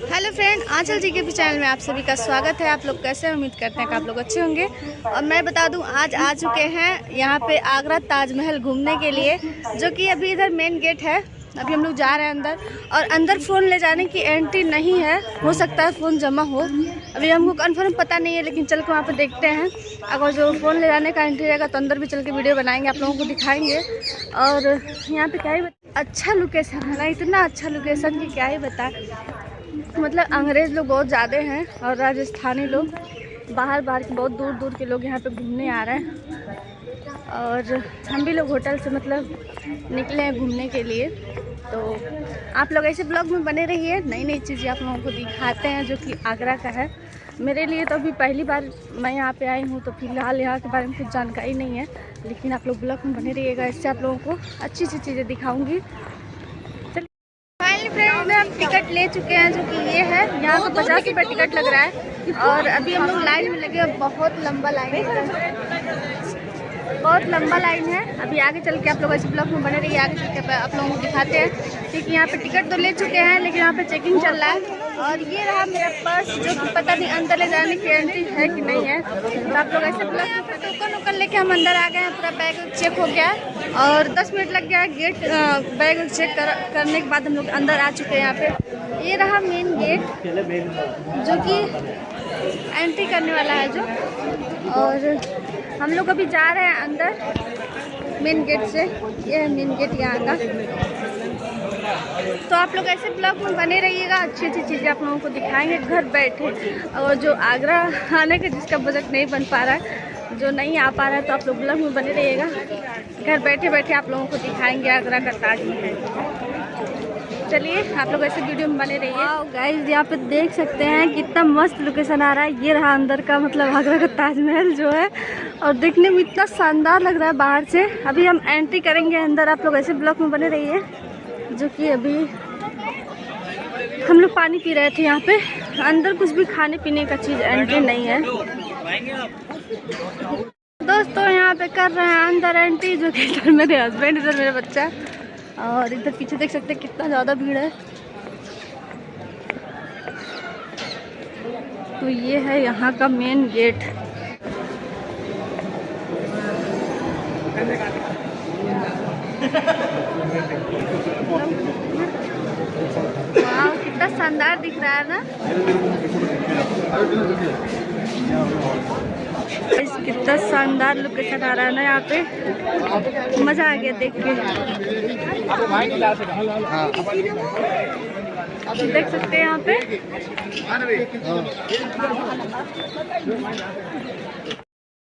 Hello friend, आंचल जी के channel में आप सभी का स्वागत है। आप लोग कैसे हैं? उम्मीद करते हैं कि आप लोग अच्छे होंगे। और मैं बता दूं, आज आ चुके हैं यहाँ पे आगरा ताजमहल घूमने के लिए, जो कि अभी इधर मेन गेट है। अभी हम लोग जा रहे हैं अंदर, और अंदर फ़ोन ले जाने की एंट्री नहीं है। हो सकता है फ़ोन जमा हो, अभी हमको कन्फर्म पता नहीं है, लेकिन चल के वहाँ पर देखते हैं। अगर जो फ़ोन ले जाने का एंट्री रहेगा तो अंदर भी चल के वीडियो बनाएंगे, आप लोगों को दिखाएंगे। और यहाँ पे क्या ही अच्छा लोकेशन है ना, इतना अच्छा लोकेशन कि क्या ही बताए। मतलब अंग्रेज़ लोग बहुत ज़्यादा हैं और राजस्थानी लोग, बाहर के बहुत दूर दूर के लोग यहाँ पे घूमने आ रहे हैं। और हम भी लोग होटल से मतलब निकले हैं घूमने के लिए। तो आप लोग ऐसे ब्लॉग में बने रहिए, नई नई चीज़ें आप लोगों को दिखाते हैं जो कि आगरा का है। मेरे लिए तो अभी पहली बार मैं यहाँ पे आई हूँ, तो फिलहाल यहाँ के बारे में कुछ जानकारी नहीं है, लेकिन आप लोग ब्लॉग में बने रहिएगा, इससे आप लोगों को अच्छी अच्छी चीज़ें दिखाऊँगी। फ्रेंड में हम टिकट ले चुके हैं, जो कि ये है। यहाँ पे 50 रुपये टिकट लग रहा है। और अभी हम लोग लाइन में लगे, बहुत लंबा लाइन है, बहुत लंबा लाइन है। अभी आगे चल के आप लोग ऐसे ब्लॉग में बने रहिए, आगे चल के आप लोगों को दिखाते हैं। क्योंकि यहाँ पे टिकट तो ले चुके हैं, लेकिन यहाँ पे चेकिंग चल रहा है। और ये रहा मेरा पर्स, जो कि पता नहीं अंदर ले जाने की एंट्री है कि नहीं है। तो आप लोग ऐसे ब्लॉग यहाँ पे टोकन लेके हम अंदर आ गए हैं। पूरा बैग चेक हो गया और 10 मिनट लग गया गेट बैग चेक करने के बाद हम लोग अंदर आ चुके हैं। यहाँ पे ये रहा मेन गेट, जो कि एंट्री करने वाला है जो। और हम लोग अभी जा रहे हैं अंदर मेन गेट से। ये है मेन गेट यहाँ का। तो आप लोग ऐसे ब्लॉग में बने रहिएगा, अच्छी अच्छी चीज़ें आप लोगों को दिखाएंगे घर बैठे। और जो आगरा आने का जिसका बजट नहीं बन पा रहा है, जो नहीं आ पा रहा है, तो आप लोग ब्लॉग में बने रहिएगा। घर बैठे बैठे आप लोगों को दिखाएंगे आगरा का ताजमहल। चलिए आप लोग ऐसे वीडियो में बने रहिए। गाइस, यहाँ पे देख सकते हैं कितना मस्त लोकेशन आ रहा है। ये रहा अंदर का मतलब आगरा का ताजमहल जो है, और देखने में इतना शानदार लग रहा है बाहर से। अभी हम एंट्री करेंगे अंदर, आप लोग ऐसे ब्लॉक में बने रहिए। जो कि अभी हम लोग पानी पी रहे थे यहाँ पे, अंदर कुछ भी खाने पीने का चीज़ एंट्री नहीं है। दोस्तों यहाँ पे कर रहे हैं अंदर एंट्री, जो कि इधर मेरे हस्बैंड, इधर मेरा बच्चा, और इधर पीछे देख सकते हैं कितना ज़्यादा भीड़ है। तो ये है यहाँ का मेन गेट। वाह, कितना शानदार दिख रहा है ना, कितना शानदार लोकेशन आ रहा है ना यहाँ पे। मजा आ गया देख के। देख सकते हैं यहाँ पे।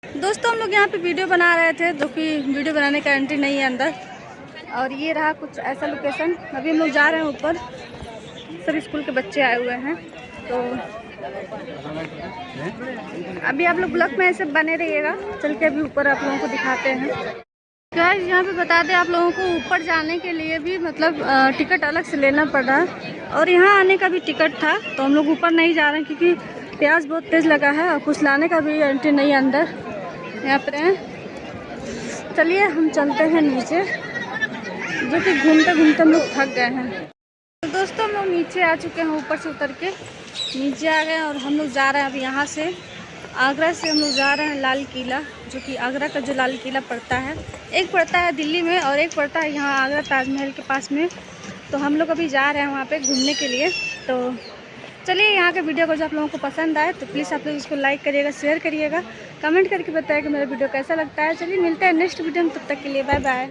दोस्तों हम लोग यहाँ पे वीडियो बना रहे थे, जो कि वीडियो बनाने का एंट्री नहीं है अंदर। और ये रहा कुछ ऐसा लोकेशन। अभी हम लोग जा रहे हैं ऊपर, सभी स्कूल के बच्चे आए हुए हैं। तो अभी आप लोग ब्लॉग में ऐसे बने रहिएगा, चल के अभी ऊपर आप लोगों को दिखाते हैं। गाइस, यहाँ पे बता दें आप लोगों को, ऊपर जाने के लिए भी मतलब टिकट अलग से लेना पड़ रहा है। और यहाँ आने का भी टिकट था, तो हम लोग ऊपर नहीं जा रहे हैं, क्योंकि प्यास बहुत तेज़ लगा है और कुछ लाने का भी एंट्री नहीं है अंदर यहाँ पर। चलिए हम चलते हैं नीचे, जो कि घूमते घूमते हम लोग थक गए हैं। तो दोस्तों हम लोग नीचे आ चुके हैं, ऊपर से उतर के नीचे आ गए। और हम लोग जा रहे हैं अभी यहाँ से, आगरा से हम लोग जा रहे हैं लाल किला, जो कि आगरा का जो लाल किला पड़ता है, एक पड़ता है दिल्ली में और एक पड़ता है यहाँ आगरा ताजमहल के पास में। तो हम लोग अभी जा रहे हैं वहाँ पे घूमने के लिए। तो चलिए, यहाँ के वीडियो को जो आप लोगों को पसंद आए तो प्लीज़ आप लोग इसको लाइक करिएगा, शेयर करिएगा, कमेंट करके बताइए कि मेरा वीडियो कैसा लगता है। चलिए मिलते हैं नेक्स्ट वीडियो में, तब तक के लिए बाय बाय।